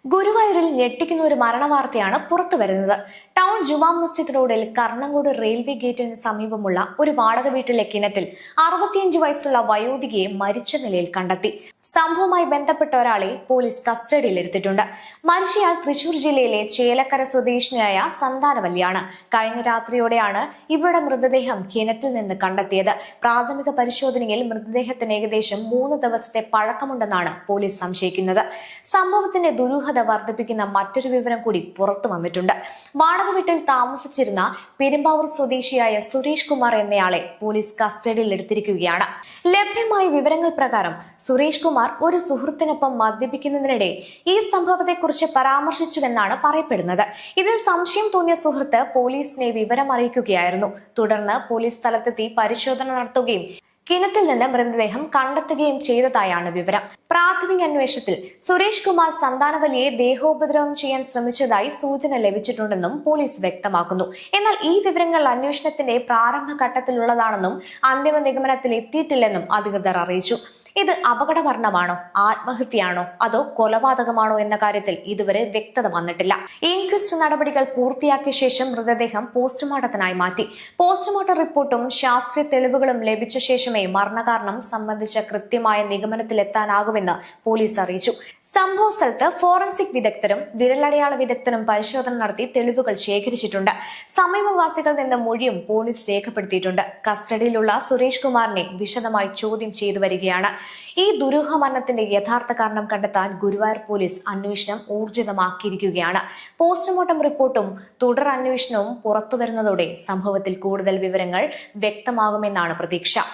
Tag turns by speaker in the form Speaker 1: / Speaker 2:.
Speaker 1: ഗുരുവായൂരിൽ ഞെട്ടിക്കുന്ന ഒരു മരണവാർത്തയാണ് പുറത്തുവരുന്നത്. ടൗൺ ജുമാ മസ്ജിദ് റോഡിൽ കർണങ്കോട് റെയിൽവേ ഗേറ്റിന് സമീപമുള്ള ഒരു വാടക വീട്ടിലെ കിണറ്റിൽ 65 വയസ്സുള്ള വയോധികയെ മരിച്ച നിലയിൽ കണ്ടെത്തി. സംഭവവുമായി ബന്ധപ്പെട്ട ഒരാളെ പോലീസ് കസ്റ്റഡിയിലെടുത്തിട്ടുണ്ട്. മരിച്ചയാൾ തൃശൂർ ജില്ലയിലെ ചേലക്കര സ്വദേശിനിയായ സന്താനവല്ലിയാണ്. കഴിഞ്ഞ രാത്രിയോടെയാണ് ഇവരുടെ മൃതദേഹം കിണറ്റിൽ നിന്ന് കണ്ടെത്തിയത്. പ്രാഥമിക പരിശോധനയിൽ മൃതദേഹത്തിന് ഏകദേശം 3 ദിവസത്തെ പഴക്കമുണ്ടെന്നാണ് പോലീസ് സംശയിക്കുന്നത്. സംഭവത്തിന്റെ ദുരൂഹത വർദ്ധിപ്പിക്കുന്ന മറ്റൊരു വിവരം കൂടി പുറത്തു വന്നിട്ടുണ്ട്. വാടക വീട്ടിൽ താമസിച്ചിരുന്ന പെരുമ്പാവൂർ സ്വദേശിയായ സുരേഷ് കുമാർ എന്നയാളെ പോലീസ് കസ്റ്റഡിയിൽ എടുത്തിരിക്കുകയാണ്. ലഭ്യമായ വിവരങ്ങൾ പ്രകാരം സുരേഷ് കുമാർ ഒരു സുഹൃത്തിനൊപ്പം മദ്യപിക്കുന്നതിനിടെ ഈ സംഭവത്തെക്കുറിച്ച് പരാമർശിച്ചുവെന്നാണ് പറയപ്പെടുന്നത്. ഇതിൽ സംശയം തോന്നിയ സുഹൃത്ത് പോലീസിനെ വിവരം അറിയിക്കുകയായിരുന്നു. തുടർന്ന് പോലീസ് സ്ഥലത്തെത്തി പരിശോധന നടത്തുകയും കിണറ്റിൽ നിന്ന് മൃതദേഹം കണ്ടെത്തുകയും ചെയ്തതായാണ് വിവരം. പ്രാഥമിക അന്വേഷണത്തിൽ സുരേഷ് കുമാർ സന്താനവല്ലിയെ ദേഹോപദ്രവം ചെയ്യാൻ ശ്രമിച്ചതായി സൂചന ലഭിച്ചിട്ടുണ്ടെന്നും പോലീസ് വ്യക്തമാക്കുന്നു. എന്നാൽ ഈ വിവരങ്ങൾ അന്വേഷണത്തിന്റെ പ്രാരംഭ ഘട്ടത്തിലുള്ളതാണെന്നും അന്തിമ നിഗമനത്തിൽ എത്തിയിട്ടില്ലെന്നും അധികൃതർ അറിയിച്ചു. ഇത് അപകടമരണമാണോ, ആത്മഹത്യയാണോ, അതോ കൊലപാതകമാണോ എന്ന കാര്യത്തിൽ ഇതുവരെ വ്യക്തത വന്നിട്ടില്ല. ഇൻക്വസ്റ്റ് നടപടികൾ പൂർത്തിയാക്കിയ ശേഷം മൃതദേഹം പോസ്റ്റ്മോർട്ടത്തിനായി മാറ്റി. പോസ്റ്റ്മോർട്ടം റിപ്പോർട്ടും ശാസ്ത്രീയ തെളിവുകളും ലഭിച്ച ശേഷമേ മരണകാരണം സംബന്ധിച്ച കൃത്യമായ നിഗമനത്തിലെത്താനാകുമെന്ന് പോലീസ് അറിയിച്ചു. സംഭവ സ്ഥലത്ത് ഫോറൻസിക് വിദഗ്ധരും വിരലടയാള വിദഗ്ധരും പരിശോധന നടത്തി തെളിവുകൾ ശേഖരിച്ചിട്ടുണ്ട്. സമീപവാസികളിൽ നിന്ന് മൊഴിയും പോലീസ് രേഖപ്പെടുത്തിയിട്ടുണ്ട്. കസ്റ്റഡിയിലുള്ള സുരേഷ് കുമാറിനെ വിശദമായി ചോദ്യം ചെയ്തു വരികയാണ്. ഈ ദുരൂഹ മരണത്തിന്റെ യഥാർത്ഥ കാരണം കണ്ടെത്താൻ ഗുരുവായൂർ പോലീസ് അന്വേഷണം ഊർജിതമാക്കിയിരിക്കുകയാണ്. പോസ്റ്റ്മോർട്ടം റിപ്പോർട്ടും തുടർ അന്വേഷണവും പുറത്തുവരുന്നതോടെ സംഭവത്തിൽ കൂടുതൽ വിവരങ്ങൾ വ്യക്തമാകുമെന്നാണ് പ്രതീക്ഷ.